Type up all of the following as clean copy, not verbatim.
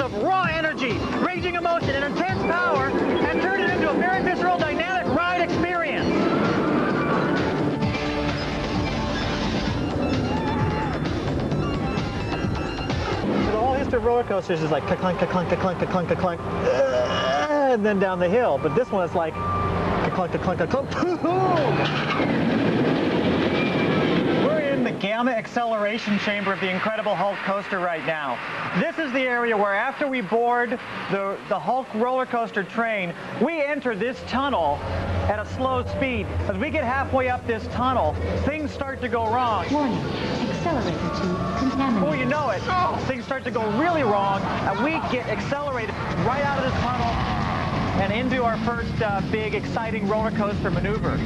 of raw energy, raging emotion, and intense power, and turned it into a very visceral, dynamic ride experience. The whole history of roller coasters is like clunk, clunk, clunk, clunk, clunk, and then down the hill. But this one is like clunk, clunk, clunk. We're in the Gamma acceleration chamber of the Incredible Hulk coaster right now. This is the area where after we board the Hulk roller coaster train, we enter this tunnel at a slow speed. As we get halfway up this tunnel, things start to go wrong. Warning, accelerator tube contaminated. Before you know it, things start to go really wrong, and we get accelerated right out of this tunnel and into our first big, exciting roller coaster maneuver.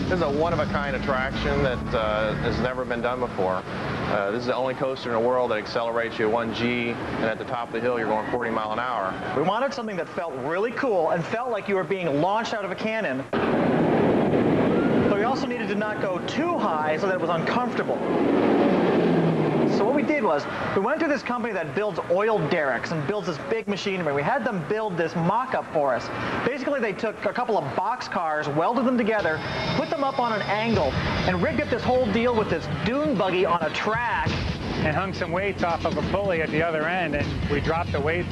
This is a one-of-a-kind attraction that has never been done before. This is the only coaster in the world that accelerates you at 1G, and at the top of the hill you're going 40 miles an hour. We wanted something that felt really cool and felt like you were being launched out of a cannon. But we also needed to not go too high so that it was uncomfortable. So what we did was, we went to this company that builds oil derricks and builds this big machinery. We had them build this mock-up for us. Basically, they took a couple of box cars, welded them together, put them up on an angle, and rigged up this whole deal with this dune buggy on a track. And hung some weights off of a pulley at the other end, and we dropped the weight.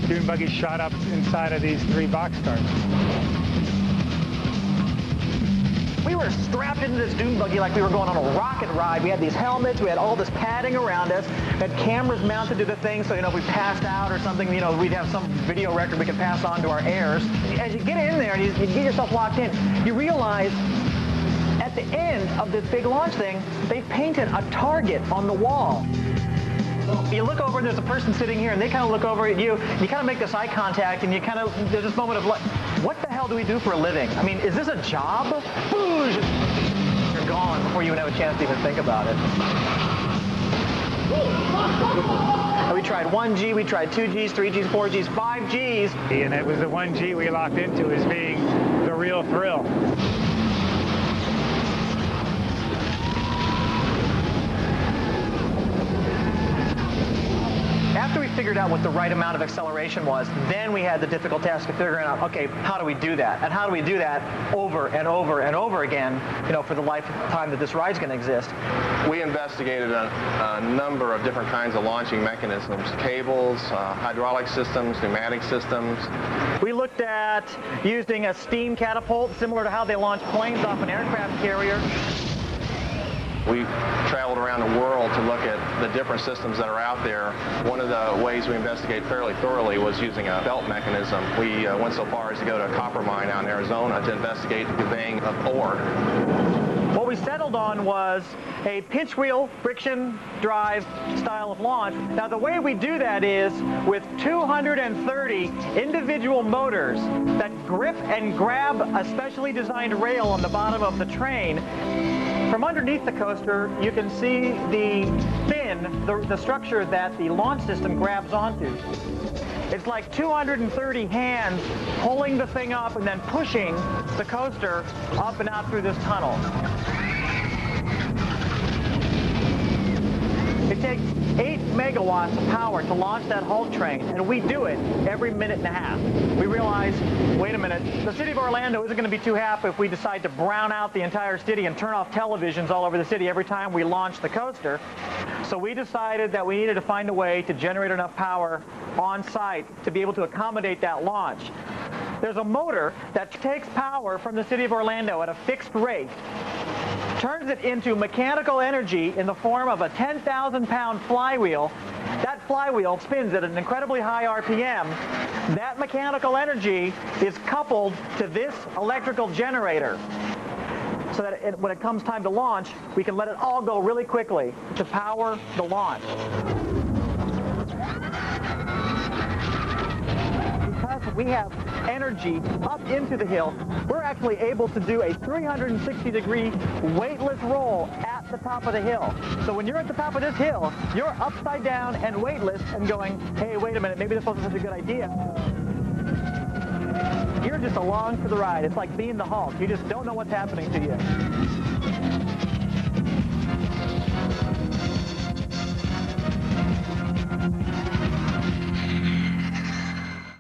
Dune buggy shot up inside of these 3 box cars. We were strapped into this dune buggy like we were going on a rocket ride. We had these helmets, we had all this padding around us, we had cameras mounted to the thing, so, if we passed out or something, we'd have some video record we could pass on to our heirs. As you get in there and you get yourself locked in, you realize at the end of this big launch thing, they've painted a target on the wall. You look over and there's a person sitting here and they kind of look over at you, and you kind of make this eye contact, and there's this moment of like, what the hell do we do for a living? I mean, is this a job? Boosh! You're gone before you even have a chance to even think about it. And we tried 1G, we tried 2Gs, 3Gs, 4Gs, 5Gs. And it was the 1G we locked into as being the real thrill. After we figured out what the right amount of acceleration was, then we had the difficult task of figuring out, okay, how do we do that? And how do we do that over and over and over again, for the lifetime that this ride's going to exist? We investigated a number of different kinds of launching mechanisms, cables, hydraulic systems, pneumatic systems. We looked at using a steam catapult, similar to how they launch planes off an aircraft carrier. We traveled around the world to look at the different systems that are out there. One of the ways we investigate fairly thoroughly was using a belt mechanism. We went so far as to go to a copper mine out in Arizona to investigate the conveying of ore. What we settled on was a pinch wheel friction drive style of launch. Now the way we do that is with 230 individual motors that grip and grab a specially designed rail on the bottom of the train. From underneath the coaster, you can see the fin, the structure that the launch system grabs onto. It's like 230 hands pulling the thing up and then pushing the coaster up and out through this tunnel. It takes 8 megawatts of power to launch that Hulk train, and we do it every minute and a half. We realize, wait a minute, the city of Orlando isn't going to be too happy if we decide to brown out the entire city and turn off televisions all over the city every time we launch the coaster. So we decided that we needed to find a way to generate enough power on site to be able to accommodate that launch. There's a motor that takes power from the city of Orlando at a fixed rate, turns it into mechanical energy in the form of a 10,000-pound flywheel. That flywheel spins at an incredibly high RPM. That mechanical energy is coupled to this electrical generator, so that when it comes time to launch, we can let it all go really quickly to power the launch. Because we have energy up into the hill, we're actually able to do a 360-degree weightless roll at the top of the hill. So when you're at the top of this hill, you're upside down and weightless and going, hey, wait a minute, maybe this wasn't such a good idea. You're just along for the ride. It's like being the Hulk. You just don't know what's happening to you.